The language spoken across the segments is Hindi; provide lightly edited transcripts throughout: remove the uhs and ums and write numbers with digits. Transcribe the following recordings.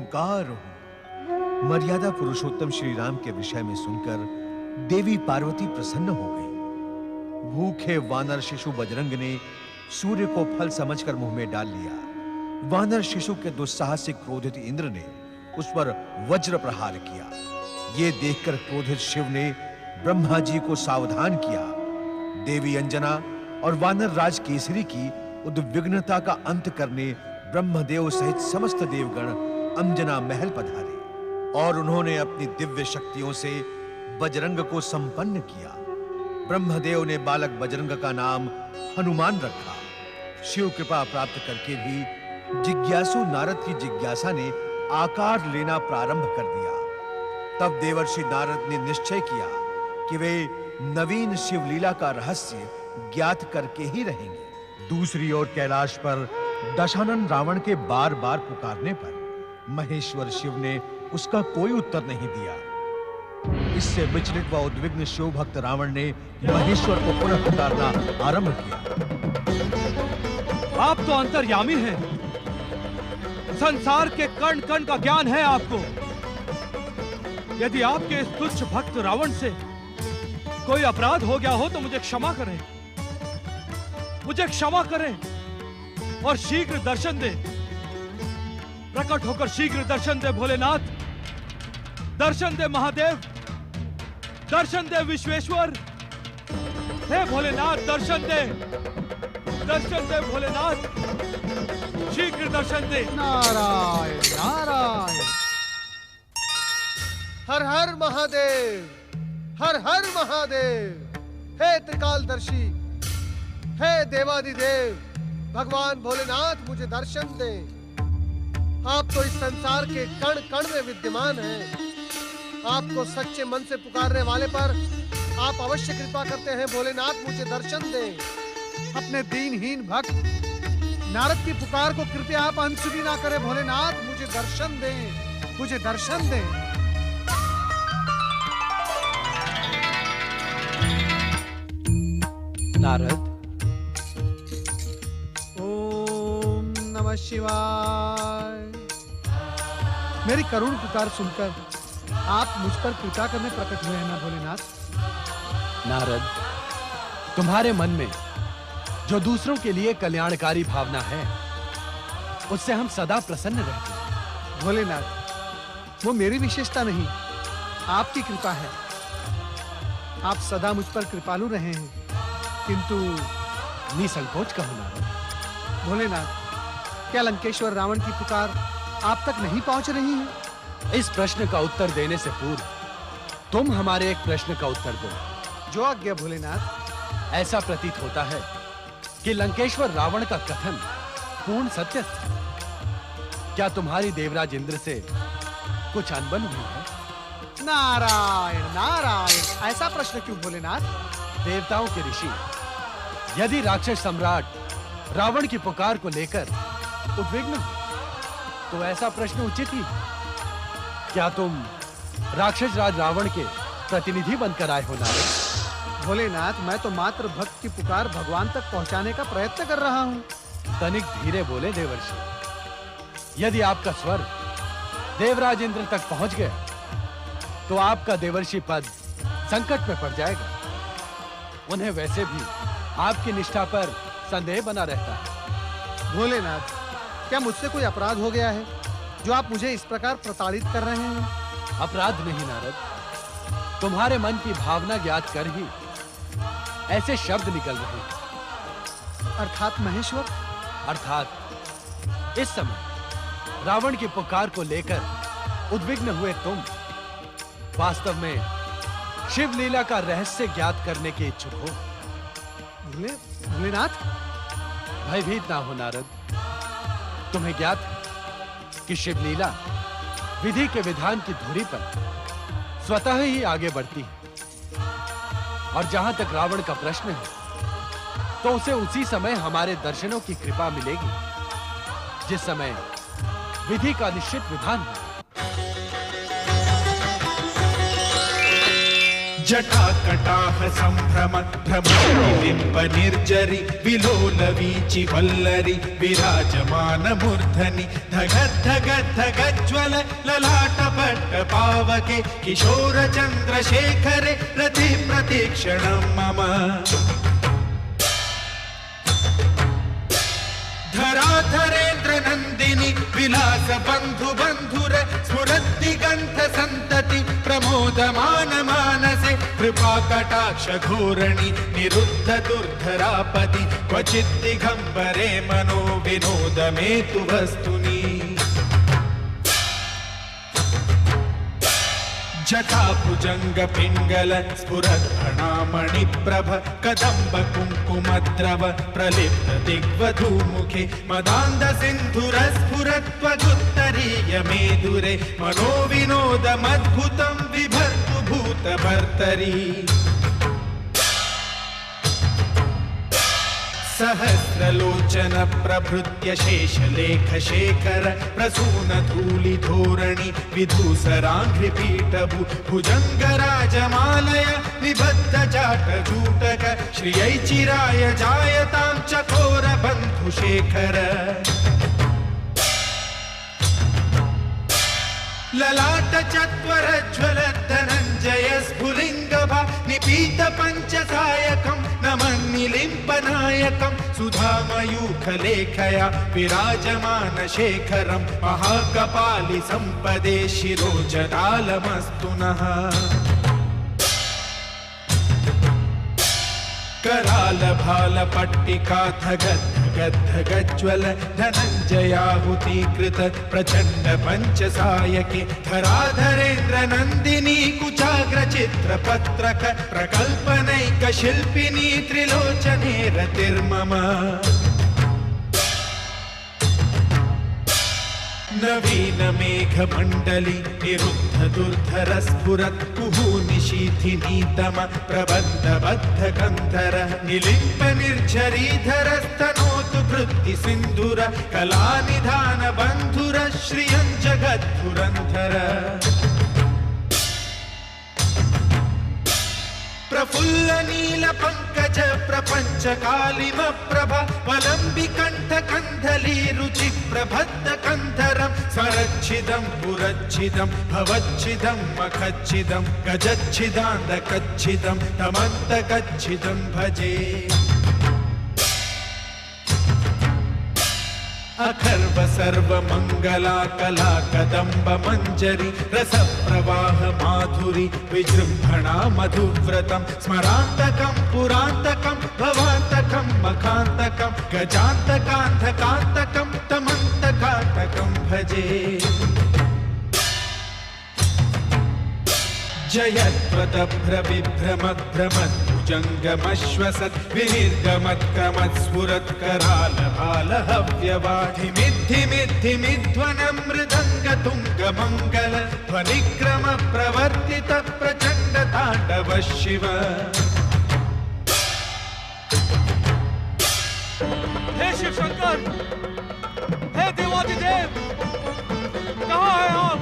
ओंकार हूं। मर्यादा पुरुषोत्तम श्री राम के विषय में सुनकर देवी पार्वती प्रसन्न हो गई। भूखे वानर शिशु बजरंग ने सूर्य को फल समझकर मुंह में डाल लिया। वानर शिशु के दुस्साहस से क्रोधित इंद्र ने उस पर वज्र प्रहार किया। ये देखकर क्रोधित शिव ने ब्रह्मा जी को सावधान किया। देवी अंजना और वानर राज केसरी की उद्विग्नता का अंत करने ब्रह्मदेव सहित समस्त देवगण अंजना महल पधारे और उन्होंने अपनी दिव्य शक्तियों से बजरंग को संपन्न किया। ब्रह्मदेव ने बालक बजरंग का नाम हनुमान रखा। शिव कृपा प्राप्त करके भी जिज्ञासु नारद की जिज्ञासा ने आकार लेना प्रारंभ कर दिया। तब देवर्षि नारद ने निश्चय किया कि वे नवीन शिवलीला का रहस्य ज्ञात करके ही रहेंगे। दूसरी ओर कैलाश पर दशानन रावण के बार-बार पुकारने पर महेश्वर शिव ने उसका कोई उत्तर नहीं दिया। इससे विचलित व उद्विग्न शिव भक्त रावण ने महेश्वर को पुनः पुकारना आरंभ किया। आप तो अंतर्यामी हैं। संसार के कण कण का ज्ञान है आपको। यदि आपके इस तुच्छ भक्त रावण से कोई अपराध हो गया हो तो मुझे क्षमा करें, मुझे क्षमा करें और शीघ्र दर्शन दे। प्रकट होकर शीघ्र दर्शन दे भोलेनाथ, दर्शन दे महादेव, दर्शन दे विश्वेश्वर। हे भोलेनाथ दर्शन दे, दर्शन दे भोलेनाथ, शीघ्र दर्शन दे। नारायण नारायण। हर हर महादेव, हर हर महादेव। हे त्रिकालदर्शी, हे देवादिदेव, भगवान भोलेनाथ मुझे दर्शन दे। आप तो इस संसार के कण कण में विद्यमान हैं। आपको सच्चे मन से पुकारने वाले पर आप अवश्य कृपा करते हैं। भोलेनाथ मुझे दर्शन दें। अपने दीनहीन भक्त नारद की पुकार को कृपया आप अनसुनी ना करें। भोलेनाथ मुझे दर्शन दें, मुझे दर्शन दें। नारद, ओम नमः शिवाय। मेरी करुण पुकार सुनकर आप मुझ पर कृपा करने प्रकट हुए हैं ना भोलेनाथ? नारद, तुम्हारे मन में जो दूसरों के लिए कल्याणकारी भावना है, उससे हम सदा प्रसन्न रहते हैं। भोलेनाथ, वो मेरी विशेषता नहीं, आपकी कृपा है। आप सदा मुझ पर कृपालु रहे हैं, किंतु निसंकोच कहो नारद। भोलेनाथ, क्या लंकेश्वर रावण की पुकार आप तक नहीं पहुंच रही है? इस प्रश्न का उत्तर देने से पूर्व तुम हमारे एक प्रश्न का उत्तर दो। जो आज्ञा भोलेनाथ। ऐसा प्रतीत होता है कि लंकेश्वर रावण का कथन पूर्ण सत्य था। क्या तुम्हारी देवराज इंद्र से कुछ अनबन हुई है? नारायण नारायण। ऐसा प्रश्न क्यों भोलेनाथ? देवताओं के ऋषि यदि राक्षस सम्राट रावण की पुकार को लेकर उद्विग्न हो तो ऐसा प्रश्न उचित ही। क्या तुम राक्षस राज रावण के प्रतिनिधि बनकर आए हो नारद? भोलेनाथ, मैं तो मात्र भक्त की पुकार भगवान तक पहुंचाने का प्रयत्न कर रहा हूं। तनिक धीरे बोले देवर्षि। यदि आपका स्वर देवराज इंद्र तक पहुंच गया तो आपका देवर्षि पद संकट में पड़ जाएगा। उन्हें वैसे भी आपकी निष्ठा पर संदेह बना रहता है। भोलेनाथ, क्या मुझसे कोई अपराध हो गया है जो आप मुझे इस प्रकार प्रताड़ित कर रहे हैं? अपराध नहीं नारद, तुम्हारे मन की भावना ज्ञात कर ही ऐसे शब्द निकल रहे हैं। अर्थात महेश्वर? अर्थात इस समय रावण की पुकार को लेकर उद्विग्न हुए तुम वास्तव में शिव लीला का रहस्य ज्ञात करने के इच्छुक हो। भोलेनाथ, भयभीत ना हो नारद। तुम्हें ज्ञात है कि शिव लीला विधि के विधान की धुरी पर स्वतः ही आगे बढ़ती है। और जहां तक रावण का प्रश्न है तो उसे उसी समय हमारे दर्शनों की कृपा मिलेगी जिस समय विधि का निश्चित विधान है। जटाकटाह संभ्रम भ्रमबिम्ब निर्जरि विलोल वीचि वल्लरि विराजमान मूर्धनि धगद् धगद् धगज्ज्वल ललाट पट्ट पावके किशोर चन्द्रशेखरे रति प्रतीक्षणं मम धराधरेन्द्र नन्दिनि विलास बन्धु बन्धुर स्फुरद्दिगन्त सन्तति प्रमोदमान मानसे कृपा कटाक्ष घोरणि निरुद्ध दुर्धरापति क्वचित् दिगम्बरे मनो विनोद मे तु वस्तुनि जटाभुजंग पिंगल स्फुरद्भणामणि प्रभ कदम्ब कुङ्कुमद्रव प्रलिप्त दिग्वधूमुखे मदान्ध सिन्धुर स्फुरत्वगुत्तरीय मेदुरे मनो विनोदमद्भुतं विभर्तु भूतभर्तरि सहस्रलोचन प्रभृत्य शेषलेख शेखर प्रसून धूलि धोरणि विधूसराङ्घ्रिपीठभु भुजङ्गराजमालय निबद्ध जाटजूटक श्रियै चिराय जायतां चकोर बन्धुशेखर ललाट चत्वर ज्वल धनञ्जय स्फुलिङ्गभा निपीत पञ्चसायकं नमन्निलिम्पनायकं सुधामयूखलेखया विराजमान शेखरं महाकपालि सम्पदे शिरोजटालमस्तु नः कराल भाल पट्टिका धगद् धगद् धगज्ज्वल धनञ्जयाहुतीकृत प्रचण्ड पञ्चसायके धराधरेन्द्र नन्दिनी कुचाग्र चित्रपत्रक प्रकल्पनैक शिल्पिनी त्रिलोचने रतिर्मम नवीन मेघ मंडली निरुद्ध दुर्धर स्फुरत् कुहूनिशीथिनीतम प्रबद्ध बद्ध गन्धर निलिम्प निर्झरीधर स्तनोतु वृत्ति सिन्धुर कलानिधान बन्धुर श्रियं जगद्धुरन्धर प्रफुल्ल नील पंकज प्रपंच कालिम प्रभ वलंबि कंठ कंधली रुचि प्रबद्ध कंधरं स्वरच्छिदं पुरच्छिदं भवच्छिदं मखच्छिदं गजच्छिदान्दकच्छिदं तमन्तकच्छिदं भजे अखर्व सर्व मंगला कला कदम्ब मंजरी रस प्रवाह माधुरी विजृंभणा मधुव्रतं स्मरान्तकं पुरान्तकं भवान्तकं मखान्तकं गजान्तकान्धकान्तकं तमन्तकान्तकं भजे जयत्प्रदभ्र विभ्रमद्भ्रमद् भुजङ्गमश्वसत् विनिर्गमत्क्रमत् स्फुरत् कराल भाल हव्यवाधिमिद्धिमिद्धिमिध्वनं मृदङ्ग तुङ्ग मङ्गल ध्वनिक्रम प्रवर्तित प्रचण्ड ताण्डव शिव हे शिव शंकर, हे देवादिदेव, कहाँ है आप?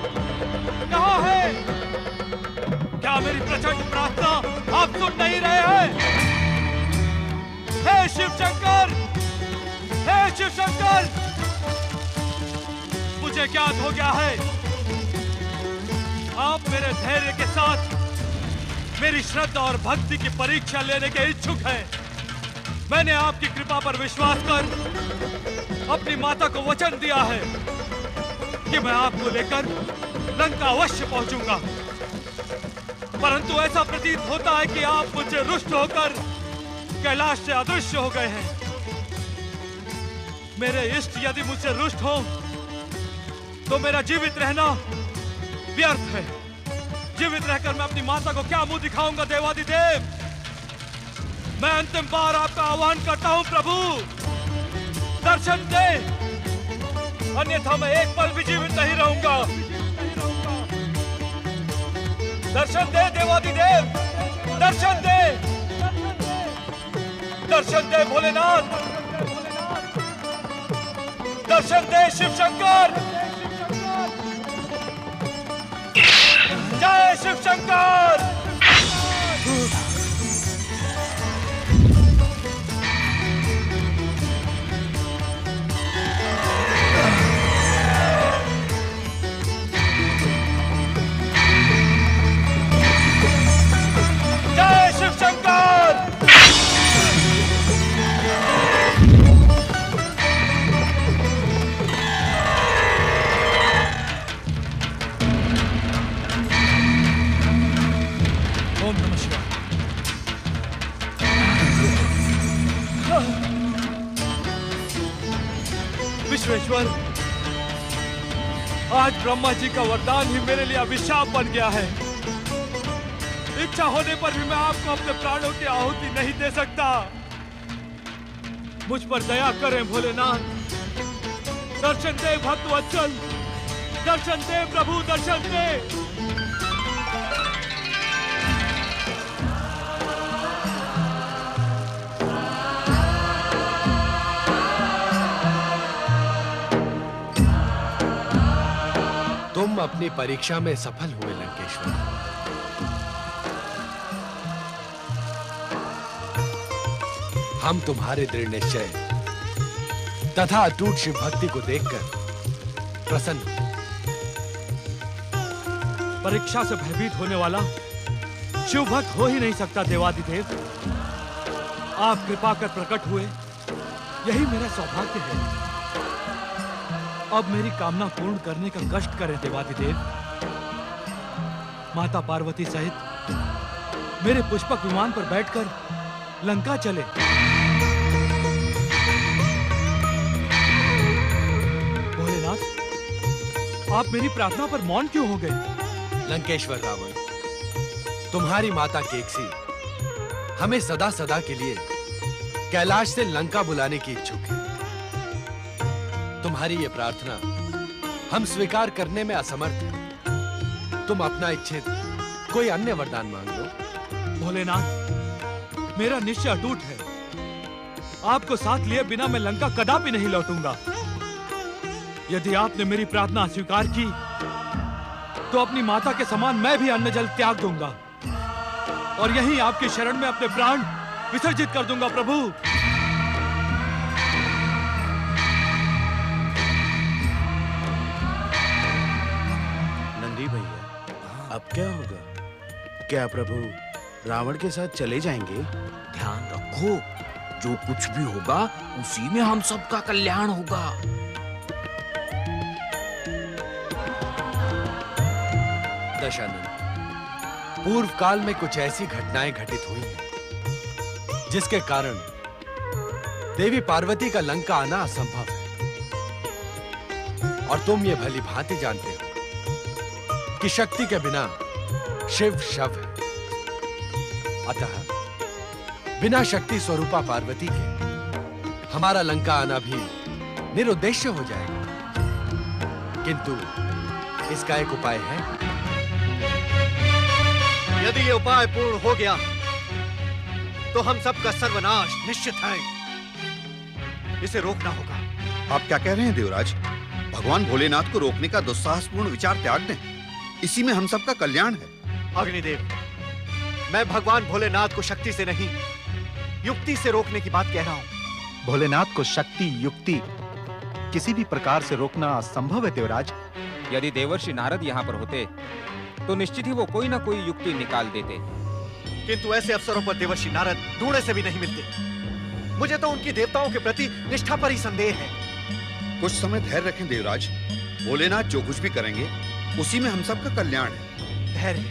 कहाँ है? क्या मेरी प्रचंड प्रार्थना आप सुन नहीं रहे हैं? हे शिव शंकर, हे शिव शंकर, मुझे ज्ञात हो गया है आप मेरे धैर्य के साथ मेरी श्रद्धा और भक्ति की परीक्षा लेने के इच्छुक हैं। मैंने आपकी कृपा पर विश्वास कर अपनी माता को वचन दिया है कि मैं आपको लेकर लंका अवश्य पहुंचूंगा, परंतु ऐसा प्रतीत होता है कि आप मुझसे रुष्ट होकर कैलाश से अदृश्य हो गए हैं। मेरे इष्ट यदि मुझसे रुष्ट हो तो मेरा जीवित रहना व्यर्थ है। जीवित रहकर मैं अपनी माता को क्या मुंह दिखाऊंगा? देवादिदेव, मैं अंतिम बार आपका आह्वान करता हूं प्रभु, दर्शन दे, अन्यथा मैं एक पल भी जीवित नहीं रहूंगा। दर्शन दे देवादिदेव, दर्शन दे, दर्शन दे भोलेनाथ, दर्शन दे शिव शंकर, जय शिव शंकर, आज ब्रह्मा जी का वरदान ही मेरे लिए अभिशाप बन गया है। इच्छा होने पर भी मैं आपको अपने प्राणों की आहुति नहीं दे सकता। मुझ पर दया करें भोलेनाथ, दर्शन दे भक्त वत्सल, दर्शन दे प्रभु, दर्शन दे। तुम अपनी परीक्षा में सफल हुए लंकेश्वर। हम तुम्हारे दृढ़ निश्चय तथा अटूट शिव भक्ति को देखकर प्रसन्न हैं। परीक्षा से भयभीत होने वाला शिव भक्त हो ही नहीं सकता देवादिदेव। आप कृपा कर प्रकट हुए, यही मेरा सौभाग्य है। अब मेरी कामना पूर्ण करने का कष्ट करें देवादिदेव। माता पार्वती सहित मेरे पुष्पक विमान पर बैठकर लंका चले। भोलेनाथ, आप मेरी प्रार्थना पर मौन क्यों हो गए? लंकेश्वर रावण, तुम्हारी माता केकसी हमें सदा सदा के लिए कैलाश से लंका बुलाने की इच्छुक है। तुम्हारी ये प्रार्थना हम स्वीकार करने में असमर्थ हैं। तुम अपना इच्छित कोई अन्य वरदान मांग लो। भोलेनाथ, मेरा निश्चय अटूट है। आपको साथ लिए बिना मैं लंका कदापि नहीं लौटूंगा। यदि आपने मेरी प्रार्थना अस्वीकार की तो अपनी माता के समान मैं भी अन्न जल त्याग दूंगा और यहीं आपकी शरण में अपने प्राण विसर्जित कर दूंगा प्रभु। नंदी भैया, अब क्या होगा? क्या प्रभु रावण के साथ चले जाएंगे? ध्यान रखो, जो कुछ भी होगा उसी में हम सबका कल्याण होगा। दशानन, पूर्व काल में कुछ ऐसी घटनाएं घटित हुई हैं जिसके कारण देवी पार्वती का लंका आना असंभव है। और तुम ये भली भांति जानते हो कि शक्ति के बिना शिव शव है। अतः बिना शक्ति स्वरूपा पार्वती के हमारा लंका आना भी निरुद्देश्य हो जाएगा। किंतु इसका एक उपाय है। यदि ये उपाय पूर्ण हो गया तो हम सबका सर्वनाश निश्चित है। इसे रोकना होगा। आप क्या कह रहे हैं देवराज? भगवान भोलेनाथ को रोकने का दुस्साहसपूर्ण विचार त्याग दें। इसी में हम सबका कल्याण है। अग्निदेव, मैं भगवान भोलेनाथ को शक्ति से नहीं, युक्ति से रोकने की बात कह रहा हूं। भोलेनाथ को शक्ति युक्ति किसी भी प्रकार से रोकना असंभव है देवराज। यदि देवर्षि नारद यहाँ पर होते तो निश्चित ही वो कोई ना कोई युक्ति निकाल देते। किंतु ऐसे अवसरों पर देवर्षि नारद ढूंढे से भी नहीं मिलते। मुझे तो उनकी देवताओं के प्रति निष्ठा पर ही संदेह है। कुछ समय धैर्य रखें देवराज। भोलेनाथ जो कुछ भी करेंगे उसी में हम सबका कल्याण है। धैर्य?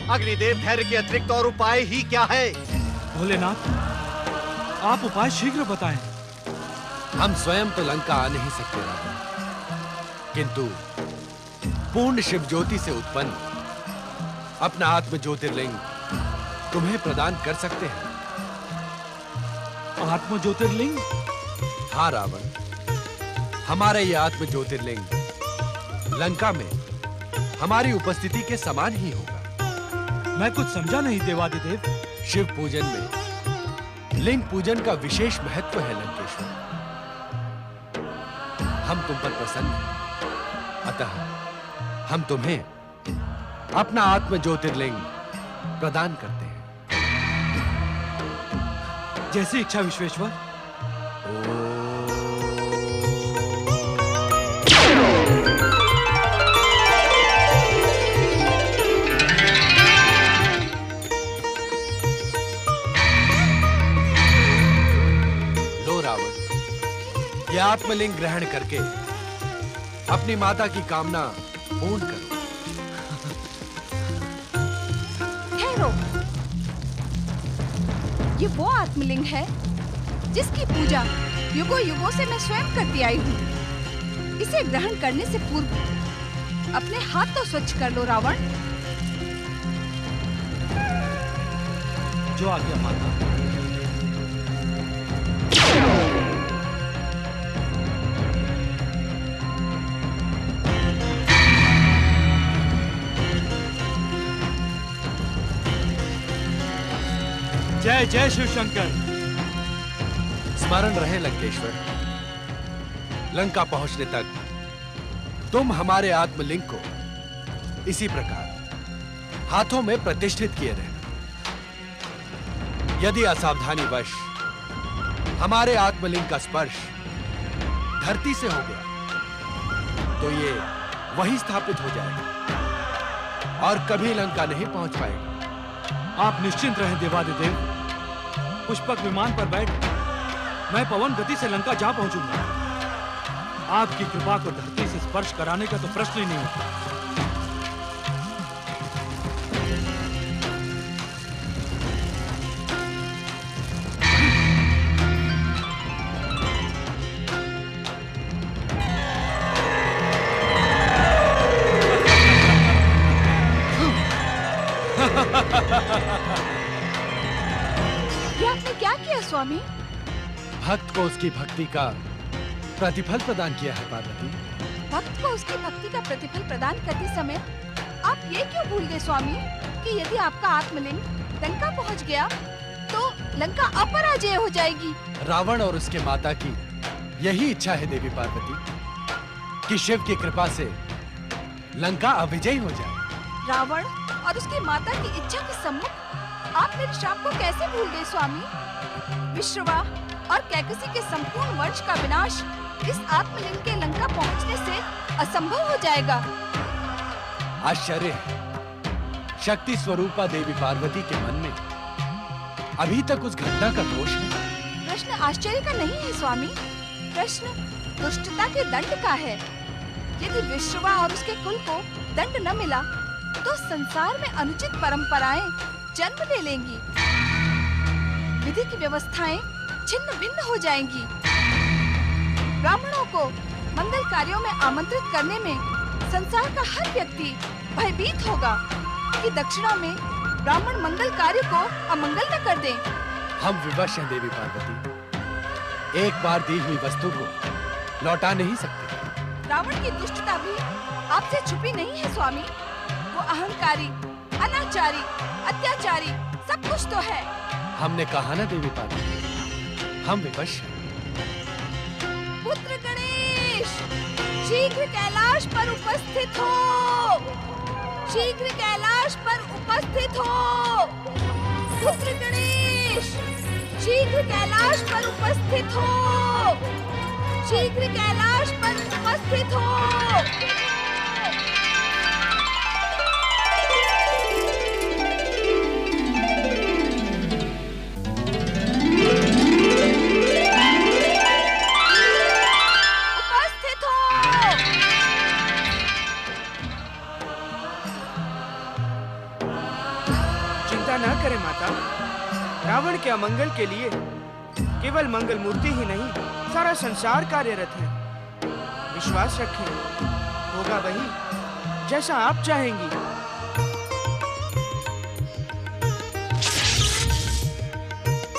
अग्निदेव, धैर्य के अतिरिक्त और उपाय ही क्या है? भोलेनाथ, आप उपाय शीघ्र बताएं। हम स्वयं तो लंका आ नहीं सकते रावण, किंतु पूर्ण शिव ज्योति से उत्पन्न अपना आत्म ज्योतिर्लिंग तुम्हें प्रदान कर सकते हैं। आत्म ज्योतिर्लिंग? हाँ रावण, हमारा ये आत्म ज्योतिर्लिंग लंका में हमारी उपस्थिति के समान ही होगा। मैं कुछ समझा नहीं देवादिदेव। शिव पूजन में लिंग पूजन का विशेष महत्व है लंकेश्वर। हम तुम पर प्रसन्न हैं, अतः हम तुम्हें अपना आत्म ज्योतिर्लिंग प्रदान करते हैं। जैसी इच्छा विश्वेश्वर। लो रावण, यह आत्मलिंग ग्रहण करके अपनी माता की कामना पूर्ण करो। ठहरो, ये वो आत्मलिंग है जिसकी पूजा युगों युगों से मैं स्वयं करती आई हूँ। इसे ग्रहण करने से पूर्व अपने हाथ तो स्वच्छ कर लो रावण। जो आज्ञा माता। जय जय शिव शंकर। स्मरण रहे लंकेश्वर, लंका पहुंचने तक तुम हमारे आत्मलिंग को इसी प्रकार हाथों में प्रतिष्ठित किए रहना। यदि असावधानीवश हमारे आत्मलिंग का स्पर्श धरती से हो गया तो ये वहीं स्थापित हो जाएगा और कभी लंका नहीं पहुंच पाएगा। आप निश्चिंत रहें देवादिदेव, पुष्पक विमान पर बैठ मैं पवन गति से लंका जा पहुंचूंगा। आपकी कृपा को धरती से स्पर्श कराने का तो प्रश्न ही नहीं उठता। ये आपने क्या किया स्वामी? भक्त को उसकी भक्ति का प्रतिफल प्रदान किया है पार्वती। भक्त को उसकी भक्ति का प्रतिफल प्रदान करते समय आप ये क्यों भूल गए स्वामी कि यदि आपका आत्मलिंग लंका पहुंच गया तो लंका अपराजय हो जाएगी। रावण और उसके माता की यही इच्छा है देवी पार्वती कि शिव की कृपा से लंका अविजयी हो जाए। रावण और उसकी माता की इच्छा के सम्मुख आप मेरे श्राप को कैसे भूल गए स्वामी? विश्रवा और कैकसी के संपूर्ण वंश का विनाश इस आत्मलिंग के लंका पहुंचने से असंभव हो जाएगा। आश्चर्य है, शक्ति स्वरूपा देवी पार्वती के मन में अभी तक उस घटना का दोष है। प्रश्न आश्चर्य का नहीं है स्वामी, प्रश्न दुष्टता के दंड का है। यदि विश्रवा और उसके कुल को दंड न मिला तो संसार में अनुचित परंपराएं जन्म ले लेंगी, विधि की व्यवस्थाएं छिन्न भिन्न हो जाएंगी। ब्राह्मणों को मंगल कार्यों में आमंत्रित करने में संसार का हर व्यक्ति भयभीत होगा कि दक्षिणा में ब्राह्मण मंगल कार्य को अमंगल न कर दें। हम विवश हैं देवी पार्वती, एक बार दी हुई वस्तु को लौटा नहीं सकते। रावण की दुष्टता भी आपसे छुपी नहीं है स्वामी। वो अहंकारी, अनाचारी, अत्याचारी सब कुछ तो है। हमने कहा ना देवी पार्वती, हम विवश हैं। पुत्र गणेश, शीघ्र कैलाश पर उपस्थित हो। शीघ्र कैलाश पर उपस्थित हो। पुत्र गणेश, शीघ्र कैलाश पर उपस्थित हो। शीघ्र कैलाश पर उपस्थित हो। न करें माता, रावण के अमंगल के लिए केवल मंगल मूर्ति ही नहीं सारा संसार कार्यरत है। विश्वास रखें, होगा वही जैसा आप चाहेंगी।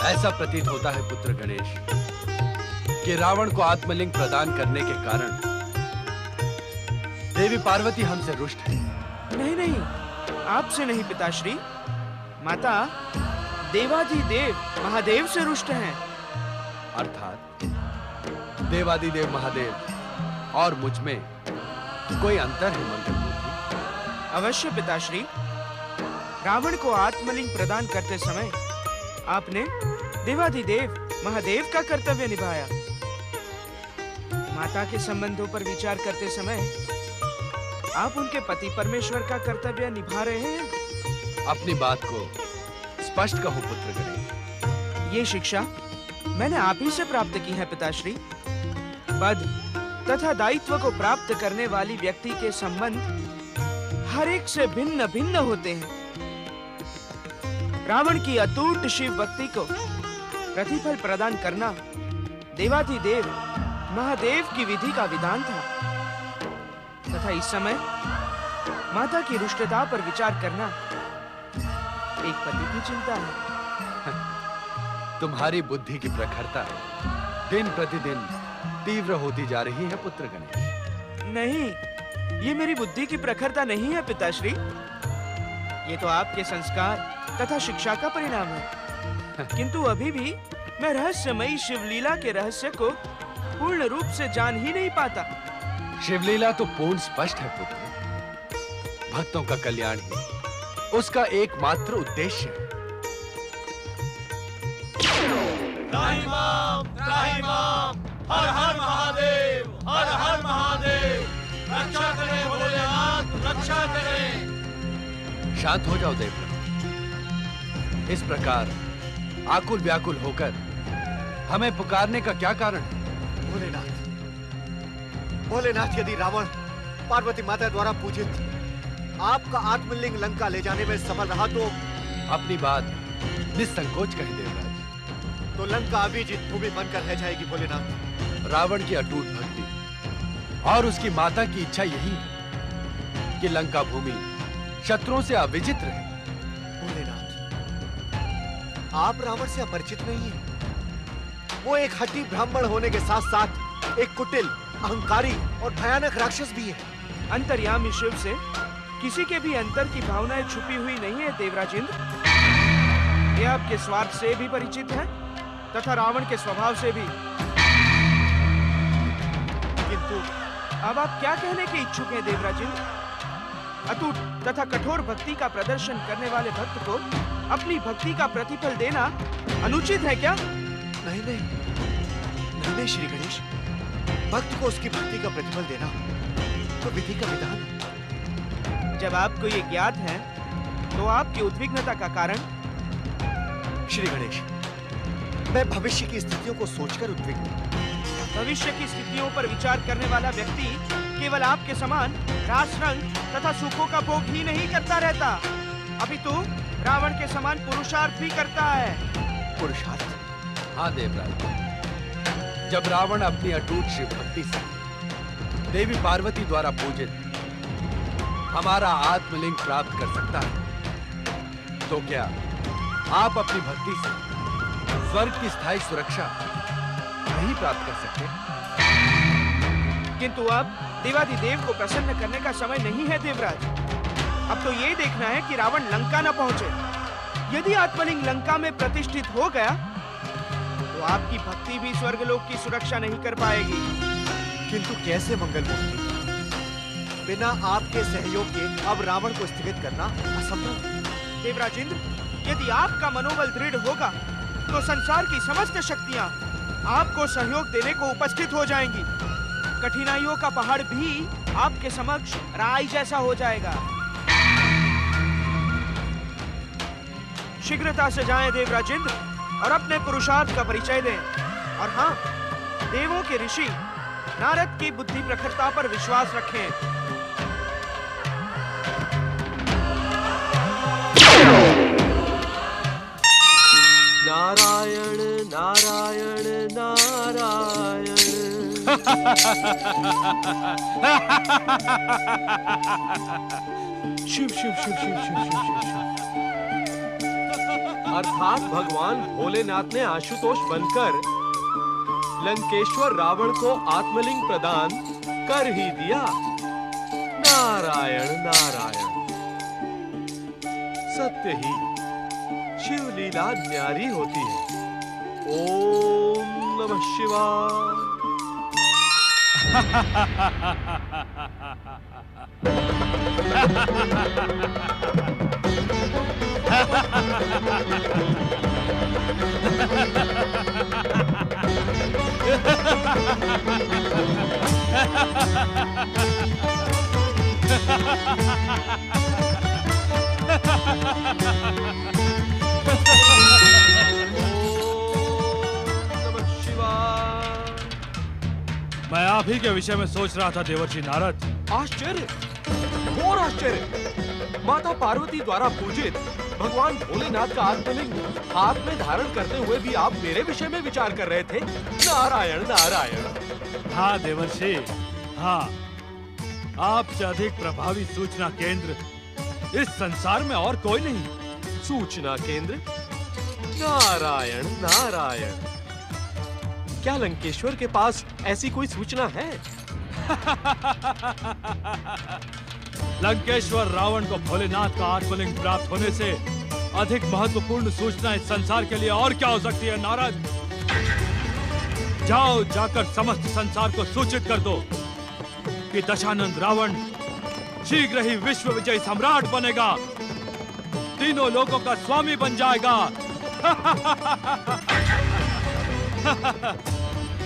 ऐसा प्रतीत होता है पुत्र गणेश कि रावण को आत्मलिंग प्रदान करने के कारण देवी पार्वती हमसे रुष्ट है। नहीं नहीं, आपसे नहीं पिताश्री, माता देवाधिदेव महादेव से रुष्ट हैं। अर्थात देवाधिदेव महादेव और मुझ में कोई अंतर है मंगल मूर्ति? अवश्य पिताश्री, रावण को आत्मलिंग प्रदान करते समय आपने देवाधिदेव महादेव का कर्तव्य निभाया। माता के संबंधों पर विचार करते समय आप उनके पति परमेश्वर का कर्तव्य निभा रहे हैं। अपनी बात को स्पष्ट कहो पुत्र गणेश। ये शिक्षा मैंने आप ही से प्राप्त की है पिताश्री। पद तथा दायित्व को प्राप्त करने वाली व्यक्ति के संबंध हर एक से भिन्न भिन्न होते हैं। रावण की अटूट शिव भक्ति को प्रतिफल प्रदान करना देवाधिदेव महादेव की विधि का विधान था। तथा इस समय माता की रुष्टता पर विचार करना एक पति की चिंता है। तुम्हारी बुद्धि की प्रखरता दिन प्रतिदिन तीव्र होती जा रही है पुत्र गणेश। नहीं, ये मेरी बुद्धि की प्रखरता नहीं है पिताश्री। ये तो आपके संस्कार तथा शिक्षा का परिणाम है। किंतु अभी भी मैं रहस्यमयी शिवलीला के रहस्य को पूर्ण रूप से जान ही नहीं पाता। शिवलीला तो पूर्ण स्पष्ट है पुत्र। भक्तों का कल्याण ही उसका एकमात्र उद्देश्य है। हर हर महादेव, हर हर महादेव, रक्षा करें भोलेनाथ, रक्षा करें। शांत हो जाओ देवव्रत। इस प्रकार आकुल व्याकुल होकर हमें पुकारने का क्या कारण है? भोलेनाथ, भोलेनाथ, यदि रावण पार्वती माता द्वारा पूजित आपका आत्मलिंग लंका ले जाने में सफल रहा तो अपनी बात निसंकोच कह देवराज। तो लंका अभिजीत भूमि बनकर रह जाएगी भोलेनाथ। रावण की अटूट भक्ति और उसकी माता की इच्छा यही है कि लंका भूमि शत्रुओं से अविजित रहे। भोलेनाथ, आप रावण से अपरिचित नहीं हैं। वो एक हठी ब्राह्मण होने के साथ साथ एक कुटिल, अहंकारी और भयानक राक्षस भी है। अंतर्यामी शिव से किसी के भी अंतर की भावनाएं छुपी हुई नहीं है देवराज इंद्र। ये आपके स्वार्थ से भी परिचित है तथा रावण के स्वभाव से भी। किंतु अब आप क्या कहने के इच्छुक हैं देवराज इंद्र? अटूट तथा कठोर भक्ति का प्रदर्शन करने वाले भक्त को अपनी भक्ति का प्रतिफल देना अनुचित है क्या? नहीं नहीं नहीं नहीं श्री गणेश, भक्त को उसकी भक्ति का प्रतिफल देना तो विधि का विधान है। जब आपको ये ज्ञात है तो आपकी उद्विग्नता का कारण? श्री गणेश, मैं भविष्य की स्थितियों को सोचकर उद्विग्न हूं। भविष्य की स्थितियों पर विचार करने वाला व्यक्ति केवल आपके समान रास रंग तथा सुखों का भोग ही नहीं करता रहता, अपितु रावण के समान पुरुषार्थ भी करता है। पुरुषार्थ? हाँ देवराज, जब रावण अपनी अटूट शिव भक्ति से देवी पार्वती द्वारा पूजित हमारा आत्मलिंग प्राप्त कर सकता है, तो क्या आप अपनी भक्ति से स्वर्ग की स्थायी सुरक्षा नहीं प्राप्त कर सकते? किंतु अब देवाधिदेव को प्रसन्न करने का समय नहीं है देवराज। अब तो ये देखना है कि रावण लंका न पहुंचे। यदि आत्मलिंग लंका में प्रतिष्ठित हो गया तो आपकी भक्ति भी स्वर्गलोक की सुरक्षा नहीं कर पाएगी। किंतु कैसे मंगल मूर्ति? बिना आपके सहयोग के अब रावण को स्थगित करना असंभव। देवराज इंद्र, यदि आपका मनोबल दृढ़ होगा तो संसार की समस्त शक्तियां आपको सहयोग देने को उपस्थित हो जाएंगी। कठिनाइयों का पहाड़ भी आपके समक्ष राई जैसा हो जाएगा। शीघ्रता से जाएं देवराज इंद्र और अपने पुरुषार्थ का परिचय दें। और हाँ, देवों के ऋषि नारद की बुद्धि प्रखरता पर विश्वास रखें। नारायण नारायण नारायण। शिव शिव शिव शिव शिव शिव शिव शिव। अर्थात भगवान भोलेनाथ ने आशुतोष बनकर लंकेश्वर रावण को आत्मलिंग प्रदान कर ही दिया। नारायण नारायण। सत्य ही शिव लीला न्यारी होती है। ओम नमः शिवाय। मैं आप ही के विषय में सोच रहा था देवर्षि नारद। आश्चर्य, घोर आश्चर्य। माता पार्वती द्वारा पूजित भगवान भोलेनाथ का आत्मलिंग हाथ में धारण करते हुए भी आप मेरे विषय में विचार कर रहे थे। नारायण नारायण। हाँ देवर्षि, हाँ। आपसे अधिक प्रभावी सूचना केंद्र इस संसार में और कोई नहीं। सूचना केंद्र? नारायण नारायण, क्या लंकेश्वर के पास ऐसी कोई सूचना है? लंकेश्वर रावण को भोलेनाथ का आत्मलिंग प्राप्त होने से अधिक महत्वपूर्ण सूचना इस संसार के लिए और क्या हो सकती है नारद? जाओ, जाकर समस्त संसार को सूचित कर दो कि दशानंद रावण शीघ्र ही विश्व विजयी सम्राट बनेगा, तीनों लोगों का स्वामी बन जाएगा।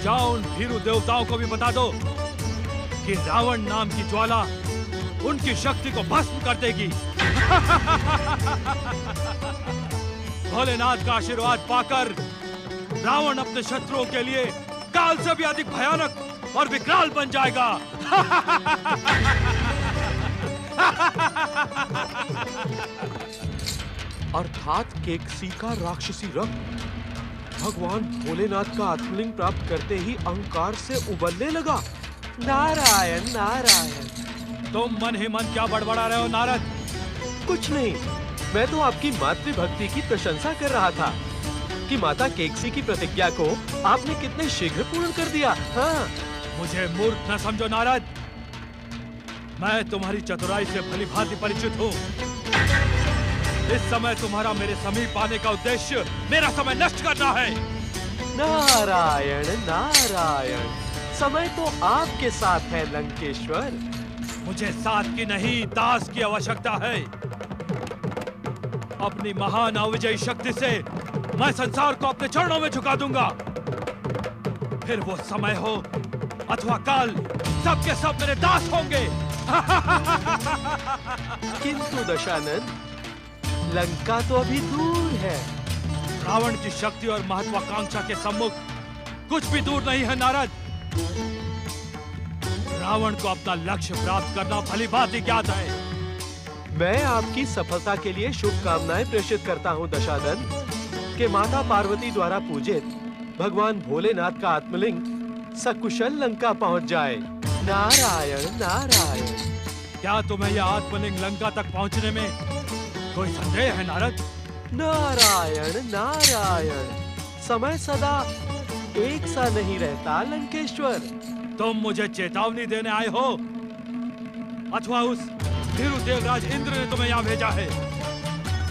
जाओ, उन भीरू देवताओं को भी बता दो कि रावण नाम की ज्वाला उनकी शक्ति को भस्म कर देगी। भोलेनाथ का आशीर्वाद पाकर रावण अपने शत्रुओं के लिए काल से भी अधिक भयानक और विकराल बन जाएगा। अर्थात केकसी का राक्षसी रक्त भगवान भोलेनाथ का आत्मलिंग प्राप्त करते ही अहंकार से उबलने लगा। नारायण नारायण। तुम मन ही मन क्या बड़बड़ा रहे हो नारद? कुछ नहीं, मैं तो आपकी मातृभक्ति की प्रशंसा कर रहा था कि माता केकसी की प्रतिज्ञा को आपने कितने शीघ्र पूर्ण कर दिया। हाँ। मुझे मूर्ख न समझो नारद, मैं तुम्हारी चतुराई से भली भांति परिचित हूँ। इस समय तुम्हारा मेरे समीप आने का उद्देश्य मेरा समय नष्ट करना है। नारायण नारायण, समय तो आपके साथ है लंकेश्वर। मुझे साथ की नहीं, दास की आवश्यकता है। अपनी महान अविजयी शक्ति से मैं संसार को अपने चरणों में झुका दूंगा। फिर वो समय हो अथवा काल, सबके सब मेरे दास होंगे। किंतु दशानंद, लंका तो अभी दूर है। रावण की शक्ति और महत्वाकांक्षा के सम्मुख कुछ भी दूर नहीं है नारद। रावण को अपना लक्ष्य प्राप्त करना भली भांति ज्ञात है। मैं आपकी सफलता के लिए शुभकामनाएं प्रेषित करता हूं दशानंद, कि माता पार्वती द्वारा पूजित भगवान भोलेनाथ का आत्मलिंग सकुशल लंका पहुंच जाए। नारायण नारायण। क्या तुम्हें यह आत्मलिंग लंका तक पहुंचने में कोई संदेह है नारद? नारायण नारायण, समय सदा एक सा नहीं रहता लंकेश्वर। तुम मुझे चेतावनी देने आए हो अथवा उस भीरू देवराज इंद्र ने तुम्हें यहाँ भेजा है?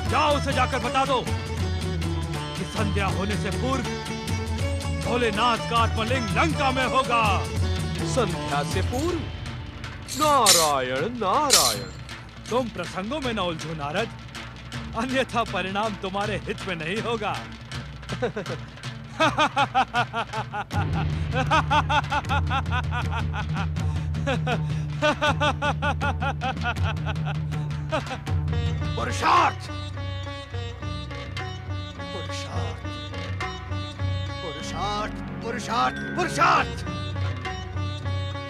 जाओ, उसे जाकर बता दो कि संध्या होने से पूर्व भोलेनाथ का आत्मलिंग लंका में होगा। संध्या से पूर्व? नारायण नारायण। तुम प्रसंगों में न उलझो नारद, अन्यथा परिणाम तुम्हारे हित में नहीं होगा। पुरुषार्थ, पुरुषार्थ, पुरुषार्थ, पुरुषार्थ, पुरुषार्थ।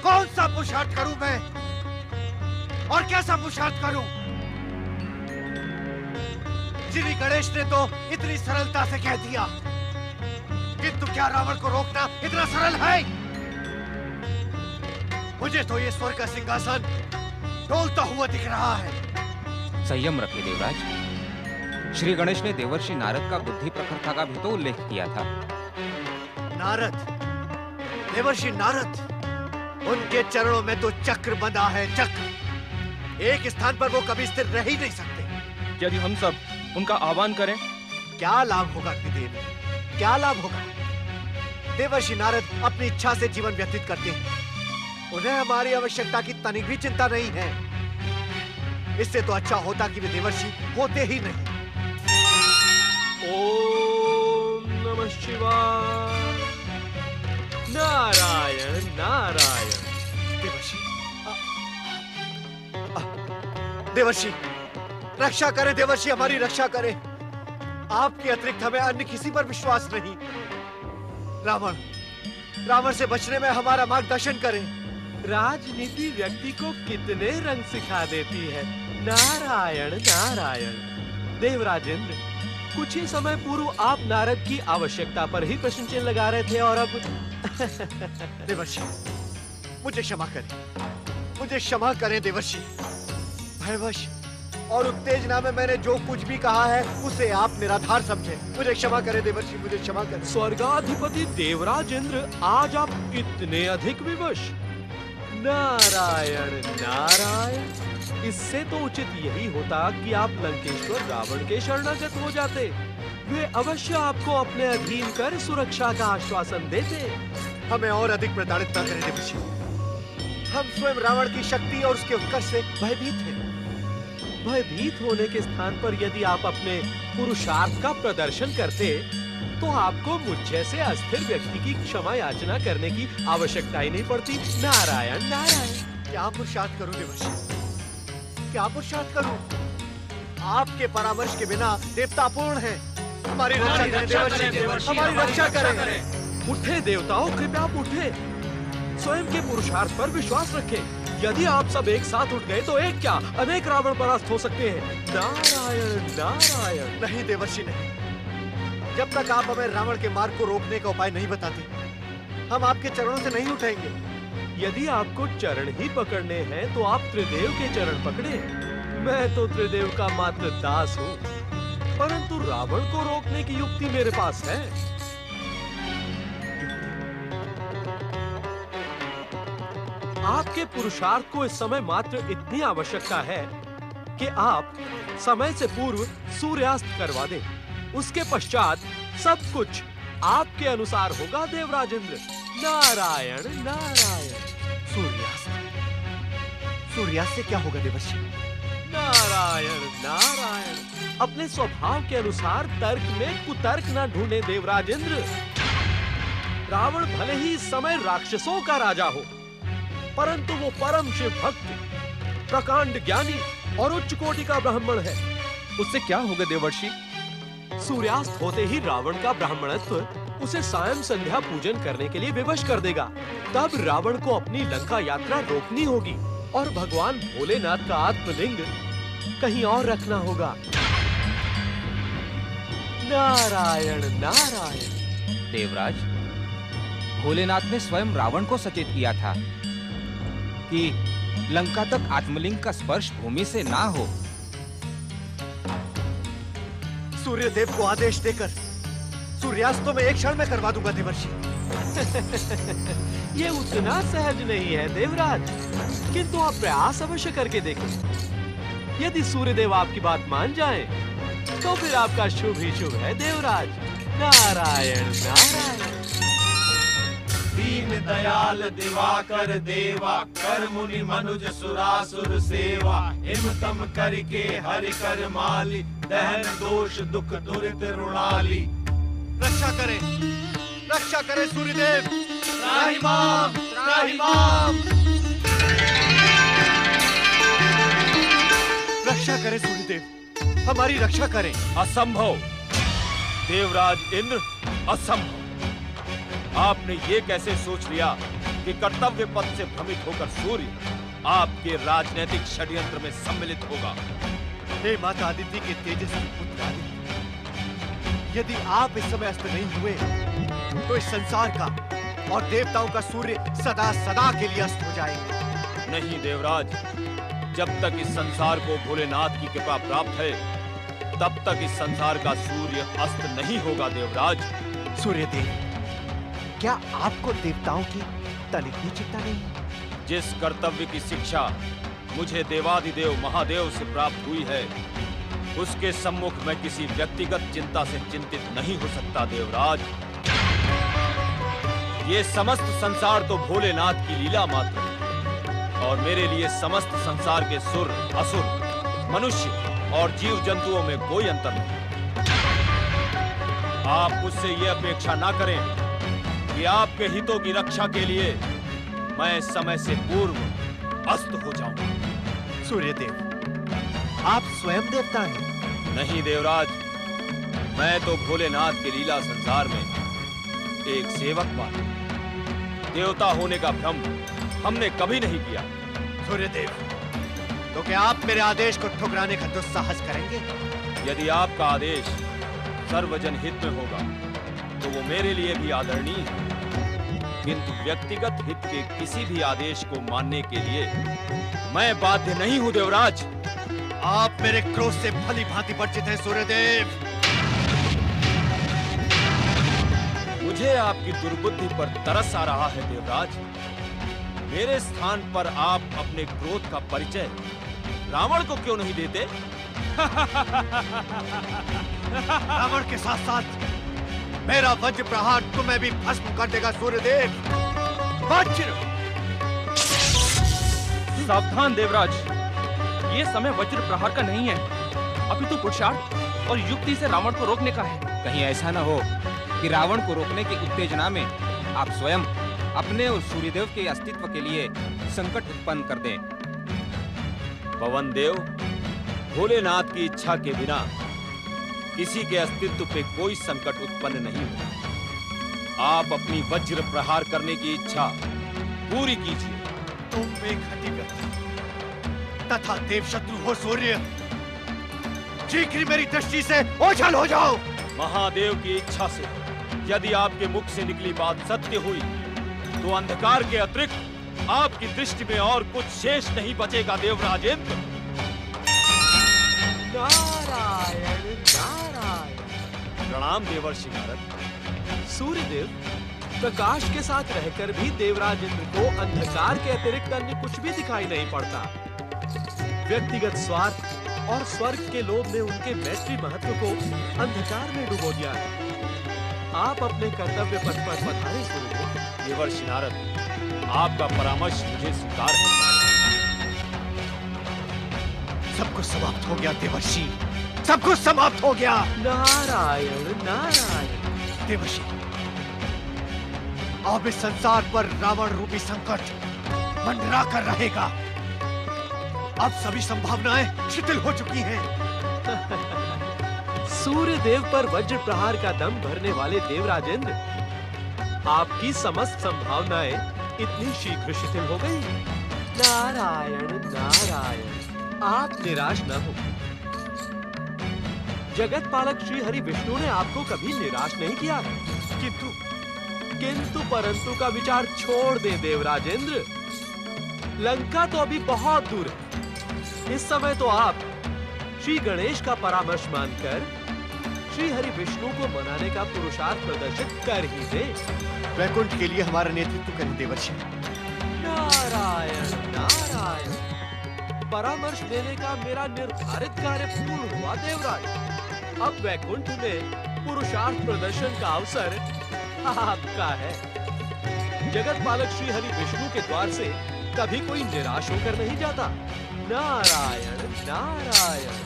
कौन सा पुरुषार्थ करूं मैं और कैसा पुरुषार्थ करूं? श्री गणेश ने तो इतनी सरलता से कह दिया, किंतु क्या रावण को रोकना इतना सरल है? मुझे तो ये स्वर्ग का सिंहासन डोलता हुआ दिख रहा है। संयम रखे देवराज। श्री गणेश ने देवर्षि नारद का बुद्धि प्रखरता का भी तो उल्लेख किया था। नारद, देवर्षि नारद, उनके चरणों में तो चक्र बंधा है, चक्र। एक स्थान पर वो कभी स्थिर रह ही नहीं सकते। यदि हम सब उनका आह्वान करें? क्या लाभ होगा अग्निदेव, क्या लाभ होगा? देवर्षि नारद अपनी इच्छा से जीवन व्यतीत करते हैं, उन्हें हमारी आवश्यकता की तनिक भी चिंता नहीं है। इससे तो अच्छा होता कि वे देवर्षि होते ही नहीं। ओम नमः शिवाय। नारायण नारायण। देवर्षि, देवर्षि रक्षा करें, देवर्षि हमारी रक्षा करें। आपके अतिरिक्त हमें अन्य किसी पर विश्वास नहीं। रावण से बचने में हमारा मार्गदर्शन करें। राजनीति व्यक्ति को कितने रंग सिखा देती है। नारायण नारायण। देवराजेंद्र, कुछ ही समय पूर्व आप नारद की आवश्यकता पर ही प्रश्न चिन्ह लगा रहे थे और अब देवर्षि, मुझे क्षमा करें, मुझे क्षमा करें देवर्षि। भयवश और उत्तेजना में मैंने जो कुछ भी कहा है उसे आप निराधार समझे। मुझे क्षमा करें देवर्षि, मुझे क्षमा करें। स्वर्गाधिपति देवराज इंद्र, आज आप इतने अधिक विवश। नारायण नारायण, इससे तो उचित यही होता कि आप लंकेश्वर रावण के शरणागत हो जाते। वे अवश्य आपको अपने अधीन कर सुरक्षा का आश्वासन देते। हमें और अधिक प्रताड़ित न करें देवर्षि। हम स्वयं रावण की शक्ति और उसके उत्कर्ष से भयभीत हैं। भयभीत होने के स्थान पर यदि आप अपने पुरुषार्थ का प्रदर्शन करते तो आपको मुझ जैसे अस्थिर व्यक्ति की क्षमा याचना करने की आवश्यकता ही नहीं पड़ती। नारायण नारायण। क्या पुरुषार्थ करूं देवर्षि, क्या पुरुषार्थ करूं? आपके परामर्श के बिना देवता पूर्ण है। हमारी रक्षा करें देवर्षि, हमारी रक्षा करें। उठे देवताओं, कृपया आप उठे। स्वयं के पुरुषार्थ पर विश्वास रखें। यदि आप सब एक साथ उठ गए तो एक क्या अनेक रावण परास्त हो सकते हैं। नारायण नारायण। नहीं देवर्षि नहीं, जब तक आप हमें रावण के मार्ग को रोकने का उपाय नहीं बताते, हम आपके चरणों से नहीं उठेंगे। यदि आपको चरण ही पकड़ने हैं तो आप त्रिदेव के चरण पकड़े। मैं तो त्रिदेव का मात्र दास हूँ, परंतु रावण को रोकने की युक्ति मेरे पास है। आपके पुरुषार्थ को इस समय मात्र इतनी आवश्यकता है कि आप समय से पूर्व सूर्यास्त करवा दें। उसके पश्चात सब कुछ आपके अनुसार होगा देवराज इंद्र। नारायण नारायण। सूर्यास्त, सूर्यास्त से क्या होगा देवर्षि? नारायण नारायण। अपने स्वभाव के अनुसार तर्क में कुतर्क न ढूंढे देवराज इंद्र। रावण भले ही इस समय राक्षसों का राजा हो, परंतु वो परम शिव भक्त, प्रकांड ज्ञानी और उच्च कोटि का ब्राह्मण है। उससे क्या होगा देवर्षि? सूर्यास्त होते ही रावण का ब्राह्मणत्व उसे सायं संध्या पूजन करने के लिए विवश कर देगा। तब रावण को अपनी लंका यात्रा रोकनी होगी और भगवान भोलेनाथ का आत्मलिंग कहीं और रखना होगा। नारायण नारायण। देवराज, भोलेनाथ ने स्वयं रावण को सचेत किया था कि लंका तक आत्मलिंग का स्पर्श भूमि से ना हो। सूर्यदेव को आदेश देकर सूर्यास्त तो मैं एक क्षण में करवा दूंगा देवर्षि। ये उतना सहज नहीं है देवराज, किंतु आप प्रयास अवश्य करके देखें। यदि सूर्यदेव आपकी बात मान जाएं, तो फिर आपका शुभ ही शुभ है देवराज। नारायण नारायण। दीन दयाल दिवाकर देवा, कर मुनि मनुज सुरासुर सेवा। हिम तम करके हरि कर माली, दहन दोष दुख दुरित रुणाली। रक्षा करें, रक्षा करें सूर्यदेव। त्राहिमाम, त्राहिमाम। रक्षा करें सूर्यदेव, हमारी रक्षा करें। असंभव देवराज इंद्र, असंभव। आपने ये कैसे सोच लिया कि कर्तव्य पथ से भ्रमित होकर सूर्य आपके राजनीतिक षड्यंत्र में सम्मिलित होगा? हे माता आदित्य के तेजस्वी पुत्र आदित्य, यदि आप इस समय अस्त नहीं हुए तो इस संसार का और देवताओं का सूर्य सदा सदा के लिए अस्त हो जाएगा। नहीं देवराज, जब तक इस संसार को भोलेनाथ की कृपा प्राप्त है, तब तक इस संसार का सूर्य अस्त नहीं होगा देवराज। सूर्यदेव, क्या आपको देवताओं की तनिक भी चिंता नहीं? जिस कर्तव्य की शिक्षा मुझे देवाधिदेव महादेव से प्राप्त हुई है, उसके सम्मुख मैं किसी व्यक्तिगत चिंता से चिंतित नहीं हो सकता देवराज। ये समस्त संसार तो भोलेनाथ की लीला मात्र है, और मेरे लिए समस्त संसार के सुर, असुर, मनुष्य और जीव जंतुओं में कोई अंतर नहीं। आप मुझसे ये अपेक्षा ना करें कि आपके हितों की रक्षा के लिए मैं समय से पूर्व अस्त हो जाऊं। सूर्यदेव, आप स्वयं देवता हैं? नहीं देवराज, मैं तो भोलेनाथ के लीला संसार में एक सेवक मात्र। देवता होने का भ्रम हमने कभी नहीं किया। सूर्यदेव, तो क्या आप मेरे आदेश को ठुकराने का दुस्साहस करेंगे? यदि आपका आदेश सर्वजन हित में होगा तो वो मेरे लिए भी आदरणीय है। किंतु व्यक्तिगत हित के किसी भी आदेश को मानने के लिए मैं बाध्य नहीं हूं देवराज। आप मेरे क्रोध से भली भांति परिचित हैं सूर्यदेव। मुझे आपकी दुर्बुद्धि पर तरस आ रहा है देवराज। मेरे स्थान पर आप अपने क्रोध का परिचय रावण को क्यों नहीं देते? रावण के साथ साथ मेरा वज्र प्रहार तुम्हें भी भस्म कर देगा सूर्यदेव। वज्र! सावधान देवराज, ये समय वज्र प्रहार का नहीं है, अपितु पुरुषार्थ और युक्ति से रावण को रोकने का है। कहीं ऐसा न हो कि रावण को रोकने की उत्तेजना में आप स्वयं अपने और सूर्यदेव के अस्तित्व के लिए संकट उत्पन्न कर दें। पवन देव, भोलेनाथ की इच्छा के बिना किसी के अस्तित्व पे कोई संकट उत्पन्न नहीं होता। आप अपनी वज्र प्रहार करने की इच्छा पूरी कीजिए। तुम मेघ तथा देवशत्रु हो सूर्य, शीघ्र ही मेरी दृष्टि से ओझल हो जाओ। महादेव की इच्छा से यदि आपके मुख से निकली बात सत्य हुई तो अंधकार के अतिरिक्त आपकी दृष्टि में और कुछ शेष नहीं बचेगा देवराजेंद्र। नारायण नारायण। प्रणाम देवर्षि नारद। सूर्यदेव, प्रकाश के साथ रहकर भी देवराज इंद्र को अंधकार के अतिरिक्त अन्य कुछ भी दिखाई नहीं पड़ता। व्यक्तिगत स्वार्थ और स्वर्ग के लोभ ने उनके मैत्री महत्व को अंधकार में डुबो दिया है। आप अपने कर्तव्य पथ पर पधारे सूर्यदेव। देवर्षि नारद, आपका परामर्श मुझे स्वीकार है। सब कुछ समाप्त हो गया देवर्षि, सब कुछ समाप्त हो गया। नारायण नारायण। देवर्षि, अब इस संसार पर रावण रूपी संकट मंडरा कर रहेगा। अब सभी संभावनाएं शिथिल हो चुकी हैं। सूर्यदेव पर वज्र प्रहार का दम भरने वाले देवराजेंद्र, आपकी समस्त संभावनाएं इतनी शीघ्र शिथिल हो गई। नारायण नारायण। आप निराश न हो। जगत पालक श्री हरि विष्णु ने आपको कभी निराश नहीं किया है। किंतु परंतु का विचार छोड़ दे देवराजेंद्र। लंका तो अभी बहुत दूर है। इस समय तो आप श्री गणेश का परामर्श मानकर श्री हरि विष्णु को मनाने का पुरुषार्थ प्रदर्शित कर ही दे। वैकुंठ के लिए हमारा नेतृत्व करें देवर्षि। नारायण नारायण। परामर्श देने का मेरा निर्धारित कार्य पूर्ण हुआ देवराज। अब वैकुंठ में पुरुषार्थ प्रदर्शन का अवसर आपका है। जगत पालक श्री हरि विष्णु के द्वार से कभी कोई निराश होकर नहीं जाता। नारायण नारायण।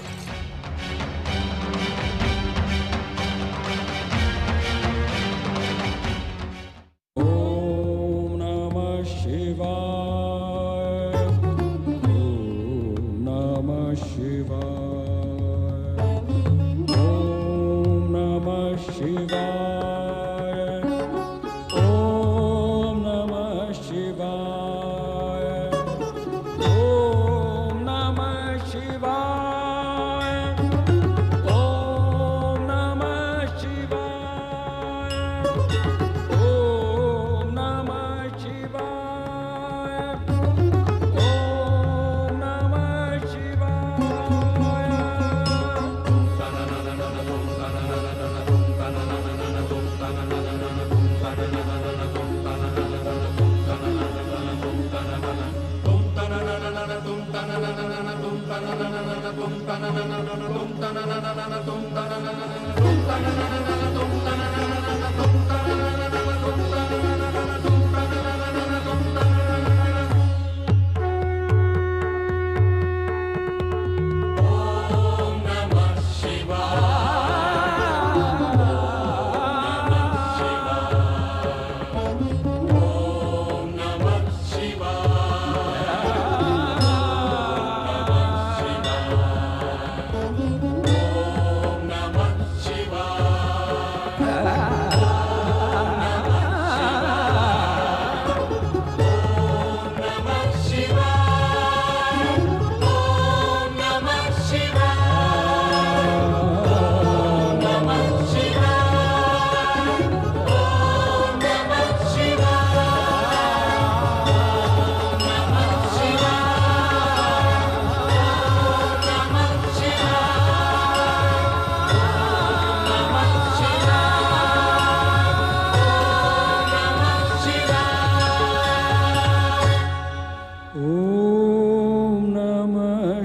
ओम नमः शिवाय। ओम नमः शिवाय। ओम नमः शिवाय।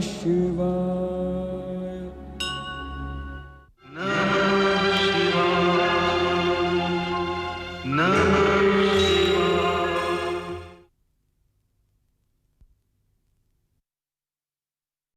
शिवाय।